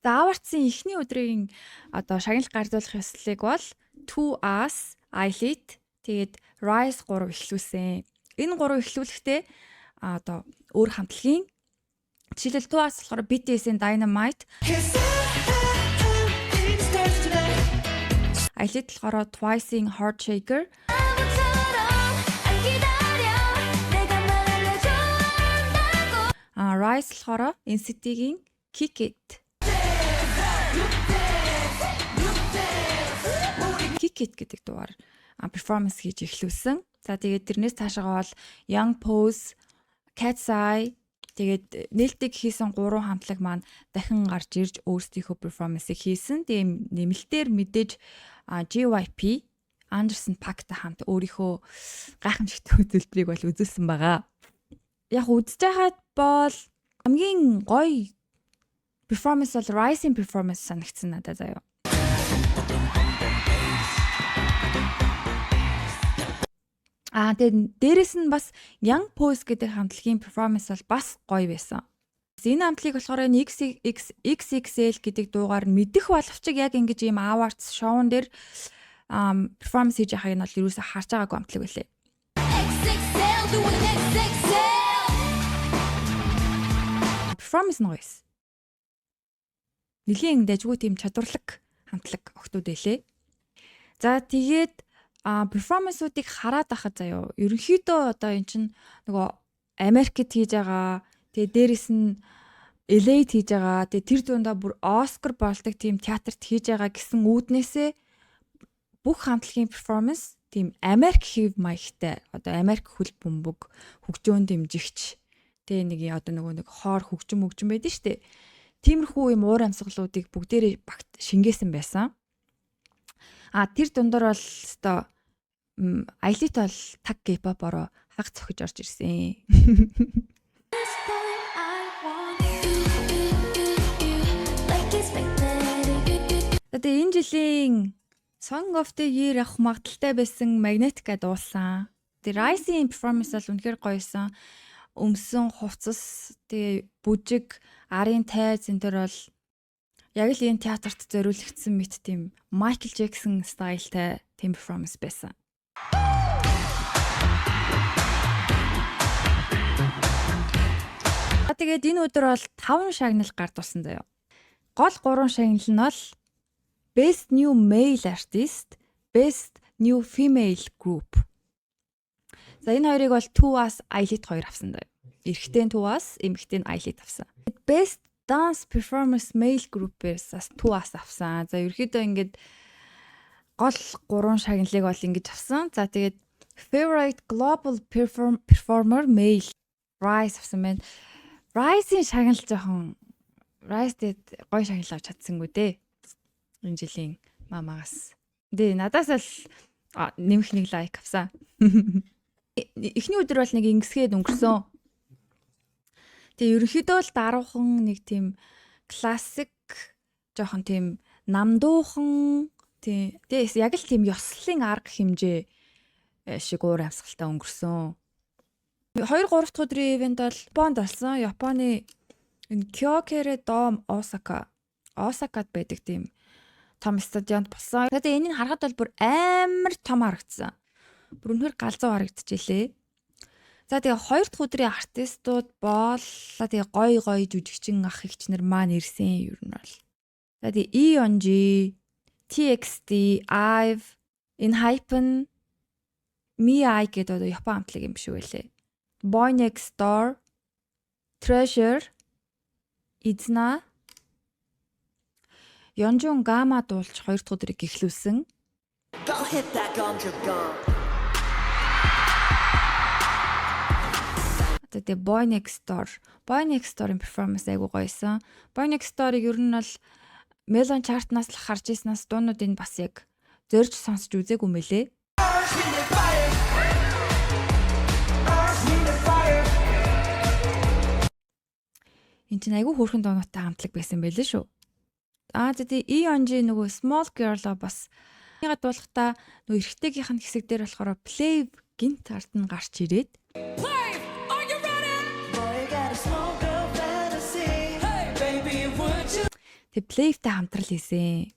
За аварцсан эхний өдрийн одоо шагналыг гардуулах ёслолыг бол To Us, Eyelid, тэгээд Rise 3 эхлүүлсэн. Энэ 3 эхлүүлэхдээ одоо өөр хамтлагийн жишээлбэл To Us болохоор BTS-ийн Dynamite, Eyelid болохоор Twice-ийн Heart Shaker, Rise болохоор NCT-ийн Kick It. Kick It гэдэг дугаар перформанс хийж эхлүүлсэн. За тэгээд тэрнээс цаашаа бол Young Pose, Cat's Eye тэгээд нээлттэй хийсэн 3 хамтлаг маань дахин гарч ирж өөрсдийнхөө перформансыг хийсэн. Тэгээд нэмэлтээр мэдээж JYP, Anderson Paak-тай хамт өөрийнхөө гайхамшигтай үзүүлбэрийг бол үзүүлсэн байгаа. Яг үзэж байхад бол хамгийн гоё перформанс бол Rising performance санагдсан надад заяа. Тэгээд дээрэс нь бас Young Pose гэдэг хамтлагийн перформанс бол бас гоё байсан. Энэ хамтлагийг болохоор XXL гэдэг дуугаар мэдэх боловч яг ингэж ийм awards шоун дээр перформанс хийж байгааг нь бол юусаа харж байгаагүй хамтлаг байлээ. Performance нь гоёс. Нилийн дайггүй тийм чадварлаг хамтлаг охтууд байлээ. За тэгээд перформансуудыг хараад байхад заяа ерөнхийдөө одоо эн чинь нөгөө Америкт хийж байгаа тэгээ дээрэс нь LA-д хийж байгаа тэгээ тэр дундаа бүр Оскар болдог тийм театрт хийж байгаа гэсэн үүднээсээ бүх хамтлагийн перформанс тийм Америк хэв маягтай одоо Америк хөл бөмбөг хөгжөөн дэмжигч тэгээ нэг одоо нөгөө нэг хоор хөгжим байдаг штэ тиймэрхүү юм уур амьсгалуудыг бүгдээрээ багт шингээсэн байсан. Тэр дундор бол өстой Eyelid бол таг K-pop-ороо хаг цохиж орж ирсэн. Тэгээ энэ жилийн Song of the Year авах магадaltaй байсан Magnetic дуулсан. Тэгээ Rising performance бол үнэхээр гоёсэн. Өмсөн хувцас тэгээ бүжиг арын тайз энэ төр бол яг л энэ театрт зориулагдсан мэт тийм Michael Jackson стайлтай тийм перформанс байсан. Тэгээд энэ өдөр бол 5 шагнал гардуулсан заяа. Гол 3 шагнал нь бол Best New Male Artist, Best New Female Group. За энэ хоёрыг бол To Us, Eyelid 2 авсан заяа. Эрэгтэй нь To Us, эмэгтэй нь Eyelid авсан. Best Dance Performance Male Group-ээс To Us авсан. За ерөөхдөө ингээд гол 3 шагналыг бол ингэж авсан. За тэгээд Favorite Global Performer Male Rise авсан байна. Rise-ийн шагнал жоохон Rise-дэд гоё шагнал авч чадсангүй дээ. Энэ жилийн мамагаас. Дээ надаас л нэмэх нэг лайк авсан. Эхний өдөр бол нэг ингэсгээд өнгөрсөн. Тэгээ ерөнхийдөө л даруухан нэг тийм классик жоохон тийм намдуухан тийм яг л тийм ёслолын арга хэмжээ шиг уур амьсгалтай өнгөрсөн. 2-3 дахь өдрийн ивент бол Японд болсон. Японы энэ Kyokere Dome Осакад байдаг тийм том стадионд болсон. Тэгээд энийг харахад бол бүр амар том харагдсан. Бүр үнэхээр галзуу харагдчихжээ. За тэгээ 2 дахь өдрийн артистууд боллоо. Тэгээ гоё жүжигчин ах эгч нар маань ирсэн ер нь бол. За тэгээ EONG, TXT, IVE, ENHYPEN, MIAI гэдэг одоо Япон хамтлаг юм биш үү лээ. Boy Next Door, Treasure, Izuna, Yeonjun Gama дуулж 2 дахь өдрийг эхлүүлсэн. Тэгээ Boy Next Door-ын перформанс айгуу гоёсэн. Boy Next Door-ыг ер нь бол Melon chart-наас л харж ирснаас дуунуудыг бас яг зорж сонсч үзээгүй мөлий. Энд чинь айгүй хөөрхөн дуунуудтай хамтлаг байсан байлээ шүү. Тэгээ EONG нөгөө Small Girl-о бас ягаад дуулахдаа нөгөө эрэгтэйгийнх нь хэсэг дээр болохоор Play гинт арт нь гарч ирээд Тэг Play-тэй хамтрал хийсэн.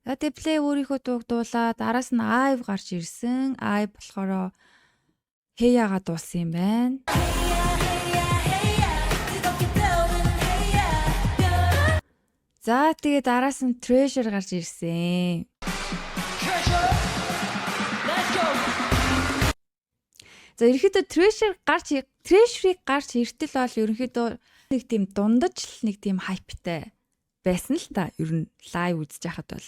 За тэг Play өөрийнхөө дууг дуулаад араас нь Ive гарч ирсэн. Ive болохоор Hey-яга дуулсан юм байна. За тэгээд араас нь Treasure гарч ирсэн. За ерөнхийдөө Treasure-ыг гарч иртэл бол ерөнхийдөө нэг тийм дундаж нэг тийм хайптай байсан л та. Ер нь лайв үзэж байхад бол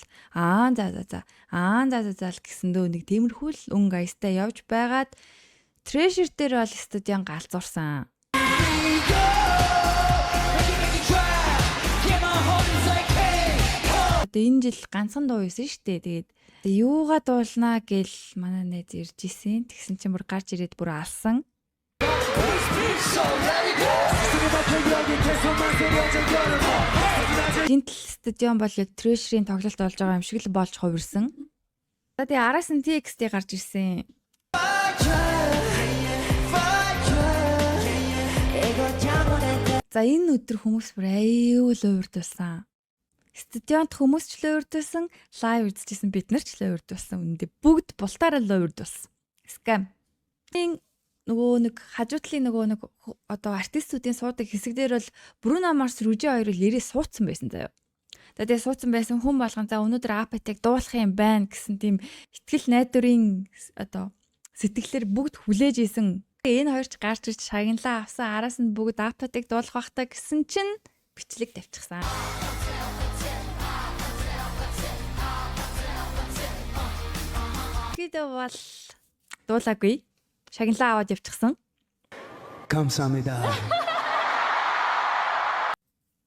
за гэсэн дөө нэг тиймэрхүү л өнгө аястай явж байгаад Treasure дээр бол студион галзуурсан. Энэ жил ганцхан дуу байсан шүү дээ. Тэгээд юугаа дуулнаа гэл манай найз ирж исэн. Тэгсэн чинь бүр гарч ирээд бүр алсан. Gentle студион бол яг Treasure-ийн тоглолт болж байгаа юм шиг л болж хувирсан. За тэгээ араас нь TXT гарч ирсэн. За энэ өдөр хүмүүс бүр аюул уурдуулсан. Студионт хүмүүс ч л уурдуулсан, лайв үзчихсэн бид нар ч л уурдуулсан. Үндэ бүгд бултаараа л уурдуулсан. Scam. Нөгөө нэг хажуутлын нөгөө нэг одоо артистуудын суудаг хэсэг дээр бол Bruno Mars, Ruji хоёр л ирээ суудсан байсан заяа. Тэгээ суудсан байсан хүн болгон за өнөөдөр Apathy-г дуулах юм байна гэсэн тийм ихтгэл найдварын одоо сэтгэлээр бүгд хүлээж исэн. Энэ хоёр ч гарч ирж шагналаа авсан. Араас нь бүгд Apathy-г дуулах бахта гэсэн чинь бичлэг тавьчихсан. Тэд бол дуулаагүй. Шагналаа аваад явчихсан. 감사합니다.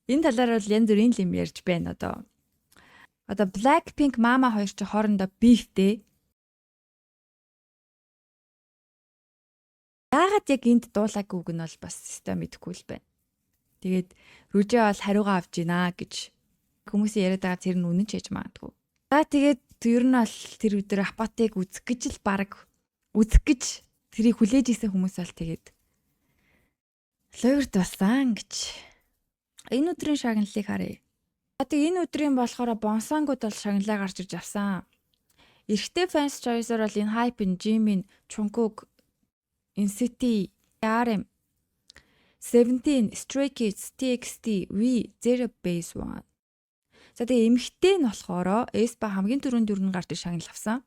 Энэ талаар бол янз бүрийн юм ярьж байна одоо. Одоо Blackpink Mama хоёр ч хоорондоо beefтэй. Яагаад яг энд дуулаагүй үг нь бол бас систем мэдэхгүй л байна. Тэгээд Ruji бол хариугаа авч гинэ гэж хүмүүсийн яриад байгаа тэр нь үнэн ч хийж магадгүй. За тэгээд ер нь бол тэр өдөр Apathy-г үзэх гэж л баг үзэх гэж тэрийг хүлээж исэн хүмүүс бол тэгээд лойрд болсон гэж. Энэ өдрийн шагналыг харъя. Тэгээ энэ өдрийн болохоор Bonsangууд бол шагналаа гарч ирж авсан. Эрэгтэй fans choice-оор бол ENHYPEN, Jimin, Jungkook, NCT, RM, 17, Stray Kids, TXT, V, Zero Base One. За тэгээ эмэгтэй нь болохоор aespa хамгийн түрүүнд гарч ир шагнал авсан.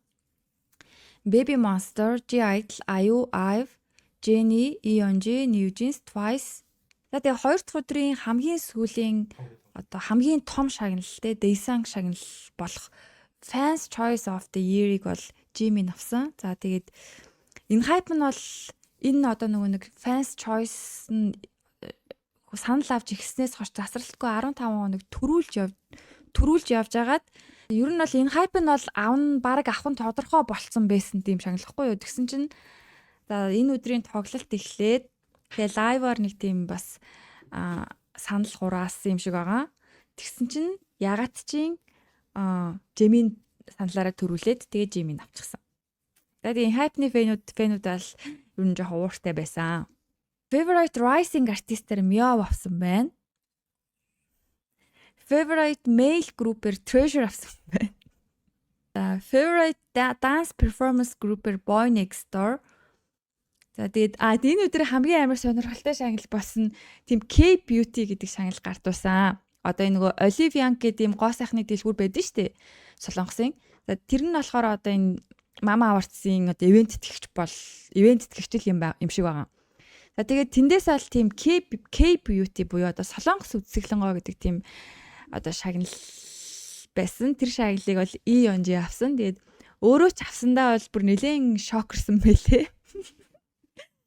Baby Monster, G-Idol, IU, IVE, Jennie, Eunji, NewJeans, Twice. За тэгээ 2 дахь өдрийн хамгийн сүүлийн одоо хамгийн том шагнал те Daesang шагнал болох Fans Choice of the Year-ыг бол Jimin авсан. За тэгээд ENHYPEN нь бол энэ одоо нөгөө нэг Fans Choice нь санал авч ирснээс хойш засралтгүй 15 хоног төрүүлж явж агаад ер нь бол ENHYPEN бол баг авах нь тодорхой болцсон байсан тийм шагналахгүй юу. Тэгсэн чинь за энэ өдрийн тоглолт эхлээд тэгээ лайваар нэг тийм бас санал хураасан юм шиг байгаа. Тэгсэн чинь ягаад чинь Jimin саналаараа төрүүлээд тэгээ Jimin авчихсан. За тэгээ ENHYPEN-ы фэнүүд бол ер нь жоохон ууртай байсан. Favorite Rising артистээр Myo авсан байна. Favorite Male Group-ээр Treasure авсан байна. Favorite Dance Performance Group-ээр Boy Next Door. За тэгээд энэ өдөр хамгийн амар сонирхолтой шагнал болсон тийм K-Beauty гэдэг шагнал гартуулсан. Одоо энэ нөгөө Olivia гэдэг ийм гоо сайхны дэлгүүр байдаг шүү дээ. Солонгосын. За тэр нь болохоор одоо энэ Mama Awards-ийн одоо ивент тэтгэгчл юм шиг байгаа. За тэгээд тэндээс аль тийм K-Beauty буюу одоо солонгос үзэсгэлэнгоо гэдэг тийм одоо шагнал байсан. Тэр шагналыг бол Eunji авсан. Тэгээд өөрөө ч авсандаа бол бүр нэлээд шокерсон байлээ.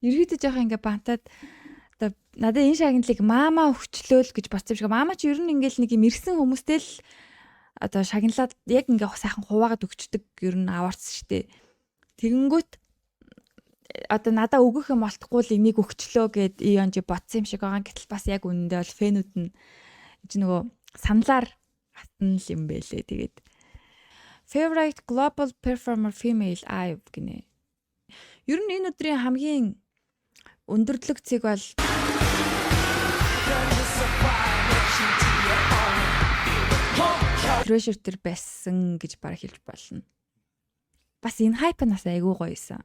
Ерөөдөө жоох ингээ бантаад одоо надад энэ шагналыг Мама өгчлөөл гэж бодсон юм шиг. Мама ч ер нь ингээл нэг юм ирсэн хүмүүстэй л одоо шагналаад яг ингээ сайхан хуваагаад өгчдөг ер нь аваарсан штэ. Тэгэнгүүт одоо надаа өгөх юм болтгүй л энийг өгчлөө гэд Eunji бодсон юм шиг байгаа. Гэтэл бас яг үнэндээ бол фэнүүд нь нөгөө саналаар хатна юм байлээ. Тэгээд Favorite Global Performer Female IVE гинэ. Ер нь энэ өдрийн хамгийн өндөрлөг цэг бол pressure төр байсан гэж бараг хэлж болно. Бас энэ хайп нас айгүй гоё байсан.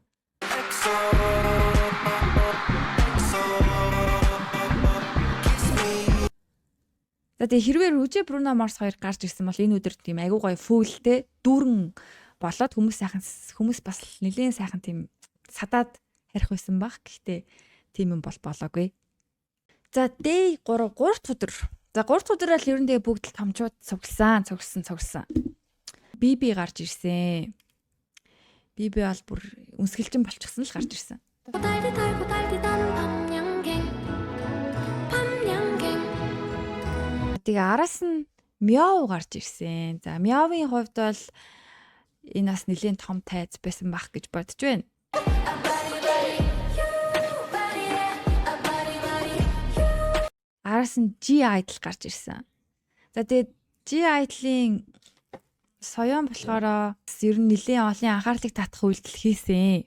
За тэгээ хэрвээ Ruje Bruno Mars хоёр гарч ирсэн бол энэ өдөр тийм айгүй гоё фүүлтэй дүүрэн болоод хүмүүс бас нэлийн сайхан тийм садаад харих байсан баг. Гэхдээ тийм юм болоогүй. За day 3 өдөр. За 3 өдөр бол ер нь тэгээ бүгд л томчууд цугласан. BB гарч ирсэн. BB бол бүр үнсгэлжин болчихсон л гарч ирсэн. Тэгээ араас нь Мяу гарч ирсэн. За Мяугийн хувьд бол энэ бас нэлийн том тайз байсан байх гэж бодож байна. Араас нь G-Idol гарч ирсэн. За тэгээд G-Idol-ийн соён болохоор ер нь нэлийн олон анхаарлыг татах үйлдэл хийсэн.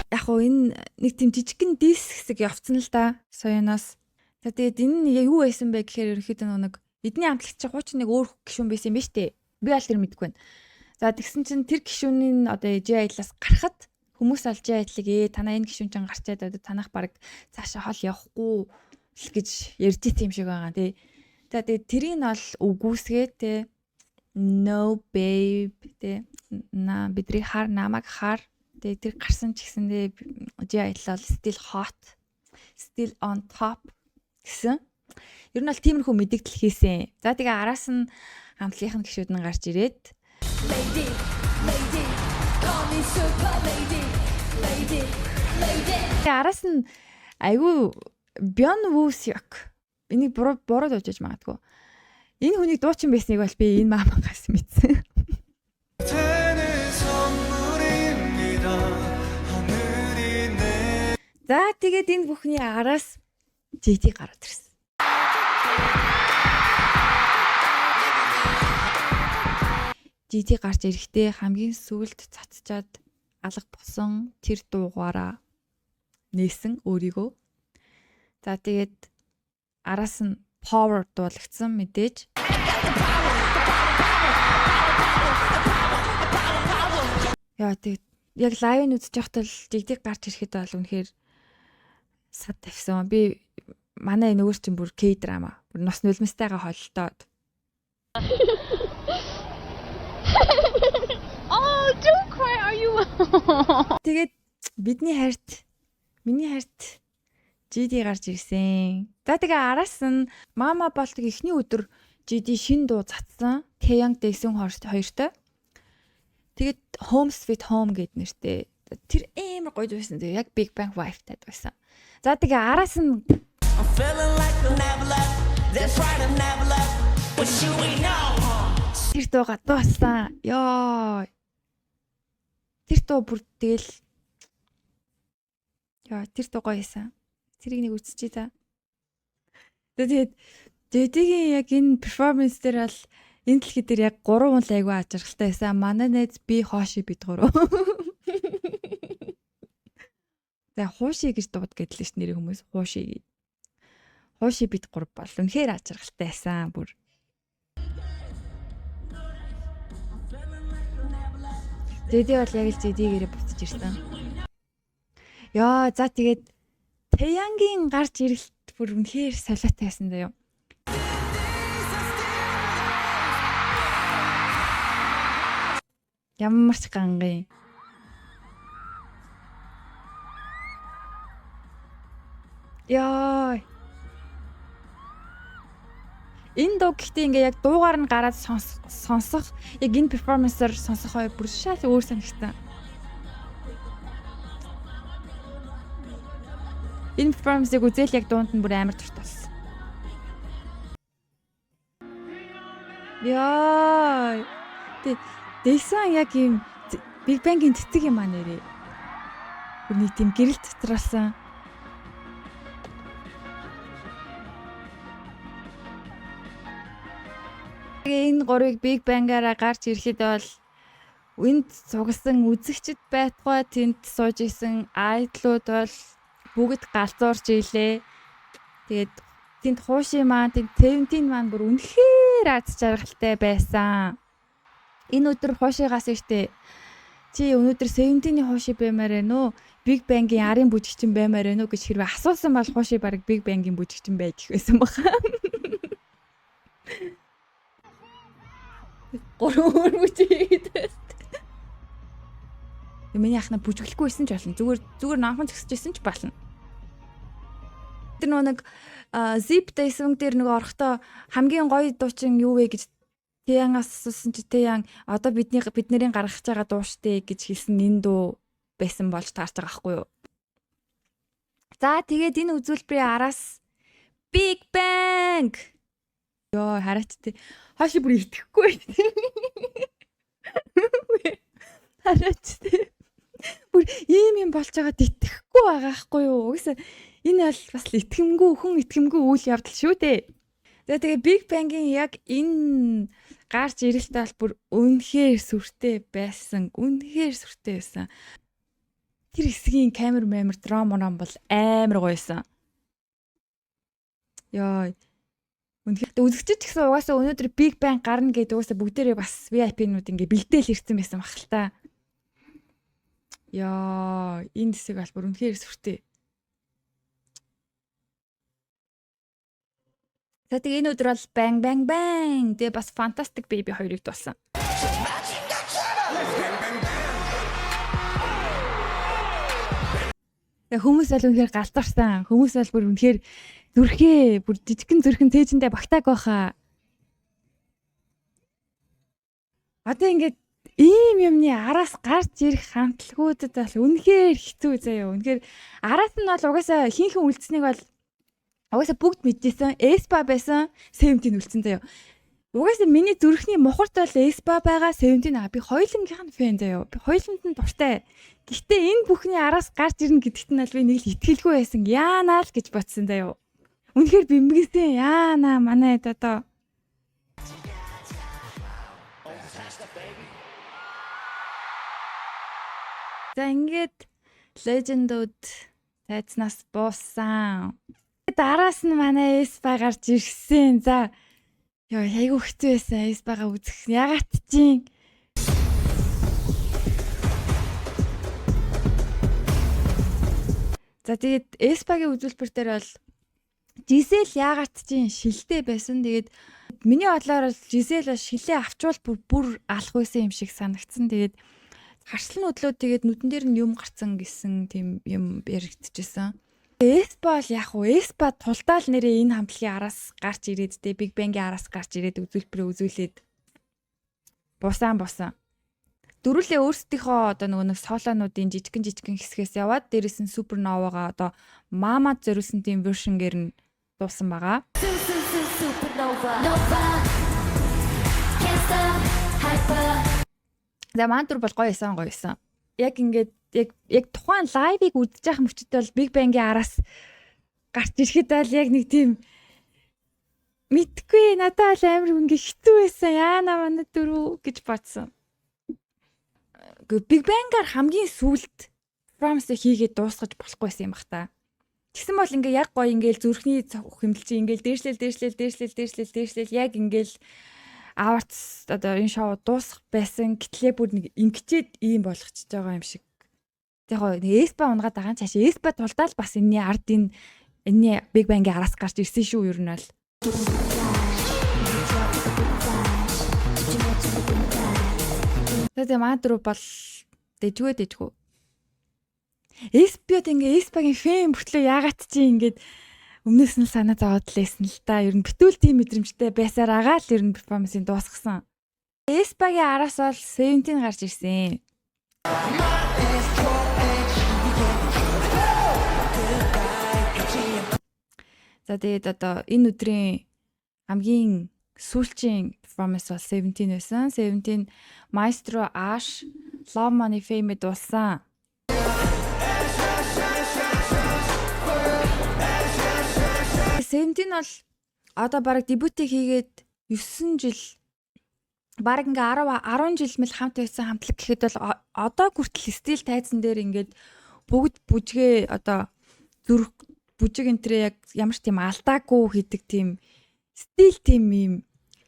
Яг уу энэ нэг тийм жижигхэн дис хэсэг явцсан л да соёноос. За тэгээд энэ нь юу байсан бэ гэхээр ерөөхдөө нэг эдний хамтлагч хуучин нэг өөр гишүүн байсан юм ба штэ. Би аль тэр мэдэхгүй байна. За тэгсэн чинь тэр гишүүний одоо G-Idol-аас гарахад хүмүүс алж G-Idol-ыг танаа энэ гишүүн чинь гарчаад одоо танах баг цаашаа хол явахгүй л гэж ярьж исэн юм шиг байгаа тий. За тэгээд тэрийг бол үгүйсгээ тий. No babe тий. Бидний хар намайг хар. Тэгээд тэр гарсан ч гэсэндээ G-Idol still hot, still on top гэсэн. Ер нь бол тиймэрхүү мэдээлэл хийсэн. За тэгээ араас нь хамтлагийн гишүүд нь гарч ирээд lady call me super lady. Араас нь айгүй Byeon Woo-seok. Энийг буруу дуудаж магадгүй. Энэ хүний дуучин байсныг бол би энэ маамагаас мэдсэн. За тэгээд энэ бүхний араас JT гараад ирсэн. JT гарч ирэхдээ хамгийн сүүлд цацчаад алга болсон тэр дуугаараа нээсэн өөрийгөө. За тэгээд араас нь power дуулагдсан мэдээж. Яа тэгээд яг лайв нь үзэж явахдаа л JT гарч ирэхэд бол үнэхээр сад тавьсан. Би манай нөгөө чинь бүр K-drama. Бүр нас нулимстайгаа холтоод. Oh, don't cry, are you? Тэгээд миний хайрт GD гарч ирсэн. За тэгээ араас нь Mama Bolt ихний өдөр GD шин дуу цацсан. Taeyang Daesung хоёртой. Тэгээд Home Sweet Home гэд нэртэй. Тэр амар гоё байсан. Тэгээ яг Big Bang Wife-тай байсан. За тэгээ араас нь тэр дууга дууссан. Йоо. Тэр дуу бүр тэгэл яа тэр дуу гоё байсан. Тэрийг нэг үзчихье та. Тэгээд JD-гийн яг энэ перформанс дээр бол энэ дэлхий дээр яг 3 хүн л айгүй ажиргалтай байсан. Манай найз би хооши бид 3. За хууши гэж дууд гэдэл ш нэр хүмүүс хууши. Хууши бид 3 бол үнэхээр ажиргалтай байсан бүр. JD бол яг л JD-гээрээ буцаж ирсэн. Яа за тэгээд Taeyang-ийн гарч ирэлт бүр үнэхээр солиотой байсан даа юу. Ямар ч гангын. Яа. Энэ дуу гэхдээ ингээ яг дуугаар нь гараад сонсох яг энэ перформансаар сонсох хоёр бүр шал өөр санагдсан. Энэ перформансыг үзэл яг дуунд нь бүр амар дуртай болсон. Яа. Дэйсэн яг юм Big Bang-ийн цэцэг юм аа нэрээ. Бүр нэг тийм гэрэл доторолсон. Энэ гурыг Big Bang-аараа гарч ирэхэд бол энд цугсан үзэгчд байтугай тэнд сууж исэн айдлууд бол бүгд галзуурч ийлээ. Тэгээд тэнд хууши маань тэнд Seventeen маань бүр үнэхээр аз жаргалтай байсан. Энэ өдөр хуушигаас ихтэй чи өнөөдөр Seventeen-ийн хууши баймаар байна уу? Big Bang-ийн арын бүжигчин баймаар байна уу гэж хэрвээ асуусан бол хууши баг Big Bang-ийн бүжигчин байж гэсэн баха. Гурван бүжигэд. Миний ахна бүжиглэхгүй байсан ч болно. Зүгээр номхон згсэжсэн ч болно. Тэр нэг zip дэйсэн дээр нэг орохдоо хамгийн гоё дуучин юу вэ гэж Тэянгаас асуусан чи Тэян одоо биднэрийн гаргаж байгаа дуу штэ гэж хэлсэн энэ дуу байсан болж таарч байгаа байхгүй юу. За тэгээд энэ үзүүлбэрийн араас Big Bang. Йоо хараач тий. Хаши бүр итгэхгүй. Хараач тий. Бүр ийм болж байгаад итгэхгүй байгаа байхгүй юу. Угсаа энэ бол бас хүн итгэмгүй үйл явдал шүү дээ. Тэгээ Big Bang-ийн яг энэ гарч ирэлтэй бол бүр үнэхээр сүртэй байсан. Тэр хэсгийн камер драма бол амар гоёсэн. Яа. Үнэхээр үзэгчд гэсэн угаасаа өнөөдөр Big Bang гарна гэдэг угаасаа бүгдээрээ бас VIP-нууд ингээ бэлдээл ирсэн байсан баг л та. Яа, энэ хэсэг бол бүр үнэхээр сүртэй. За тэгээ энэ өдөр бол Bang Bang Bang тэгээ бас Fantastic Baby 2-ыг дуулсан. Тэгээ хүмүүс бол үнэхээр галзуурсан. Хүмүүс бол бүр үнэхээр зүрхээ бүр жижигхэн зүрхэн тээжэндээ багтааг байхаа. Одоо ингээд ийм юмны араас гарч ирэх хамтлагуудад бол үнэхээр хэцүү заяа. Үнэхээр араас нь бол угаасаа хинхэн үлдсэнийг бол угаасаа бүгд мэдчихсэн. Эспа байсан, Seventeen үлдсэн заяа. Угаасаа миний зүрхний мухарт бол Эспа байгаа, Seventeen би хоёулангийнх нь фэн заяа. Би хоёуланд нь дуртай. Гэхдээ энэ бүхний араас гарч ирнэ гэдэгт нь би нэг л итгэлгүй байсан. Яанаа л гэж бодсон заяа. Үнэхээр бимбгсэн. Яанаа манай одоо за ингээд лежендүүд тайзнаас буусан. Дараас нь манай Эспа гарч ирсэн. За ёо айгу хэцүү байсан Эспагаа үзэх. Ягаад чинь за тэгээд Эспагийн үзүүлбэр дээр бол Жизел ягаад чинь шилтэй байсан. Тэгээд миний бодлоор бол Жизел шилээ авчвал бүр алах байсан юм шиг санагдсан. Тэгээд харшлын өдлөө тэгээд нүдэн дээр нь юм гарцсан гэсэн тийм юм яригдчихсэн. Эспа бол яг уу Эспа тулдаал нэрээ энэ хамтлагийн араас гарч ирээд тэ Big Bang-ийн араас гарч ирээд үзүүлбэрээ үзүүлээд бусан. Дөрүлээ өөрсдийнхөө одоо нэг солонуудын жижигэн хэсгээс яваад дээрээс нь Суперновагаа одоо Мамад зориулсан тийм вершнгээр нь дуусан байгаа. За мантур бол гоё исэн. Яг ингээд яг тухайн лайвыг үзэж байгаа мөчтөд бол Big Bang-ийн араас гарч ирэхэд бол яг нэг тийм мэдгүй надад амар ингээ хэцүү байсан. Яана манай дөрөв гэж бодсон. Big Bang-аар хамгийн сүүлд Promise хийгээд дуусгаж болохгүй байсан юм бах та. Тэгсэн бол ингээ яг гоё ингээл зүрхний хэмэлж ингээл дээшлэл яг ингээл аварц одоо энэ шоу дуусах байсан. Гэтлээ бүр нэг ингэчээд ийм болгочихж байгаа юм шиг. Яг гоо Эспа унгаад байгаа нь цааш Эспа тулдаал бас энэний ард энэний Big Bang-ийн араас гарч ирсэн шүү ер нь бол. Тэгээд маадруу бол дэжгүй. Эспиод ингээ Эспагийн фэн бүртлөө яагаад чи ингээд өмнөөс нь санаа зовоод лээсэн л та. Ер нь битүүл тийм мэдрэмжтэй байсаар агаа л ер нь перформансыг дуусгасан. Эспагийн араас бол Seventeen гарч ирсэн. За тэгээд одоо энэ өдрийн хамгийн сүүлчийн performance бол Seventeen байсан. Seventeen Maestro Ash Love Money Fame дуулсан. Seventeen бол одоо бараг дебютийг хийгээд 9 жил бараг ингээ 10 жил мэл хамт байсан хамтлаг гэхэд бол одоо хүртэл стил тайзан дээр ингээд бүгд бүжгээ одоо зүрх бүжиг энтрээ яг ямар ч тийм алдаагүй хийдэг тийм стил тийм юм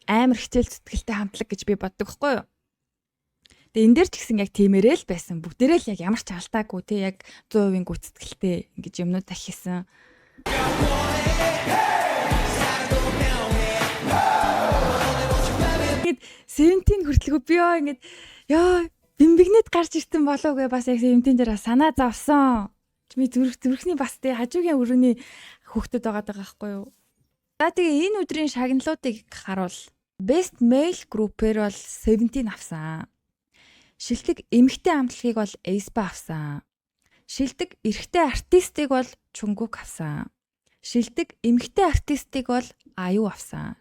амар хичээл зүтгэлтэй хамтлаг гэж би боддог байхгүй юу. Тэгээ энэ дээр ч гэсэн яг тиймэрээ л байсан. Бүгдээрээ л яг ямар ч алдаагүй те яг 100% гүцэтгэлтэй ингэж юмнууд ахисан. Ингээд 17 хүртэлгүй би ингээд яа бимбигнэт гарч ирсэн болов гэ бас яг 17 дээр санаа зовсон. Чи зүрхний бас те хажуугийн өрөөний хүүхдэд байгаа байхгүй юу. За тэгээ энэ өдрийн шагналуудыг харуул. Best Male Group-ээр бол 17 авсан. Шилдэг эмэгтэй амтлагийг бол aespa авсан. Шилдэг эрэгтэй артистыг бол Jungkook авсан. Шилдэг эмэгтэй артистыг бол IU авсан.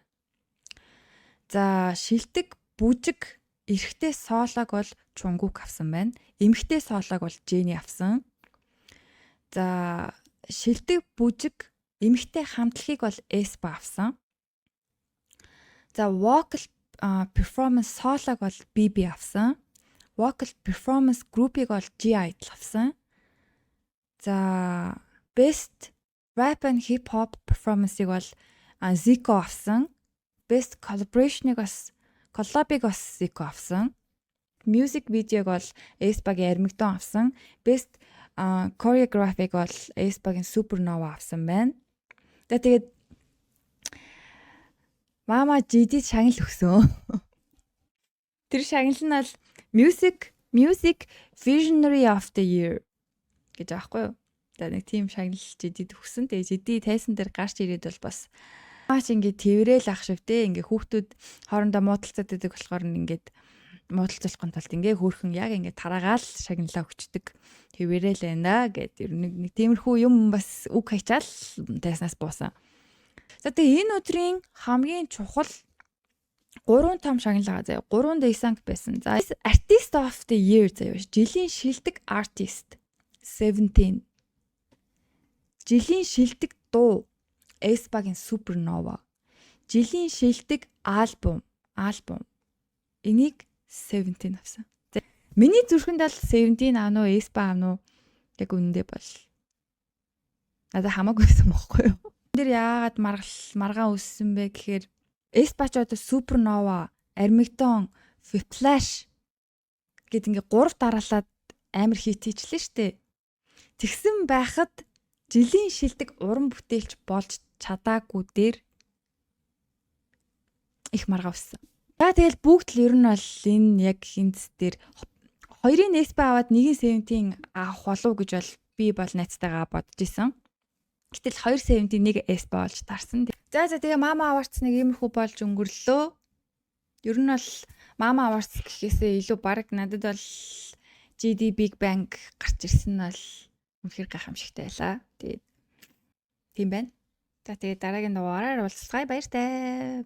За шилдэг бүжиг эрэгтэй соолог бол Jungkook авсан байна. Эмэгтэй соолог бол Jennie авсан. За шилдэг бүжиг эмэгтэй хамтлагийг бол aespa авсан. За vocal performance соолог бол BB авсан. Vocal performance group-ийг бол G-Idol авсан. За best rap and hip hop performance-ийг бол Zico авсан. Best collaboration-ыг бас Zico авсан. Music video-г бол aespa-гийн Armigdon авсан. Best choreography-г бол aespa-гийн Supernova авсан байна. Тэгээд Мама GD шагнал өгсөн. Тэр шагнал нь бол Music Visionary of the Year гэж аахгүй юу. За нэг тийм шагнал GD өгсөн. Тэгээ GD тайсан дээр гарч ирээд бол бас маш ингэ тэрэл ах шивтэй ингэ хүүхдүүд хоорондоо муудалцаад байдаг болохоор ингээд муудалцуулахын тулд ингээ хөөрхөн яг ингээ тараагаал шагналаа өчтдөг. Тэрэл байна гэд нэг тиймэрхүү юм бас үг хайчаал тайснаас буусан. За тэгээ энэ өдрийн хамгийн чухал 3 том шагнал байгаа заяа. 3 дэйсанг байсан. За Artist of the Year заяа. Жилийн шилдэг артист 17. Жилийн шилдэг дуу aespa-гийн Supernova. Жилийн шилдэг альбом. Энийг 17 авсан. Миний зүрхэнд л 17 аав уу, aespa аав уу яг үнэндээ бол надад хамаагүйсэн бохгүй юу. Тэр яагаад маргаан өссөн бэ гэхээр aespa ч одоо Supernova, Armigdon, Whiplash гэд ингээ 3 дараалаад амар хит хийчлээ штэ. Тэгсэн байхад жилийн шилдэг уран бүтээлч болж чадаагүй дээр их маргаа өссөн. За тэгэл бүгд л ер нь бол энэ яг хинц дээр хоёрын aespa аваад нэгийн 17 авах болов гэж бол би бол найзтайгаа бодож исэн. Гэтэл 2 17 нэг aespa болж тарсан. За тэгээ Mama Awards нэг иймэрхүү болж өнгөрлөө. Ер нь бол Mama Awards гэхээсээ илүү баг надад бол GD Big Bang гарч ирсэн нь бол үнэхээр гайхамшигтай байлаа. Тэгээд тийм байна. За тэгээ дараагийн дугаараар уулзцгаая баяртай.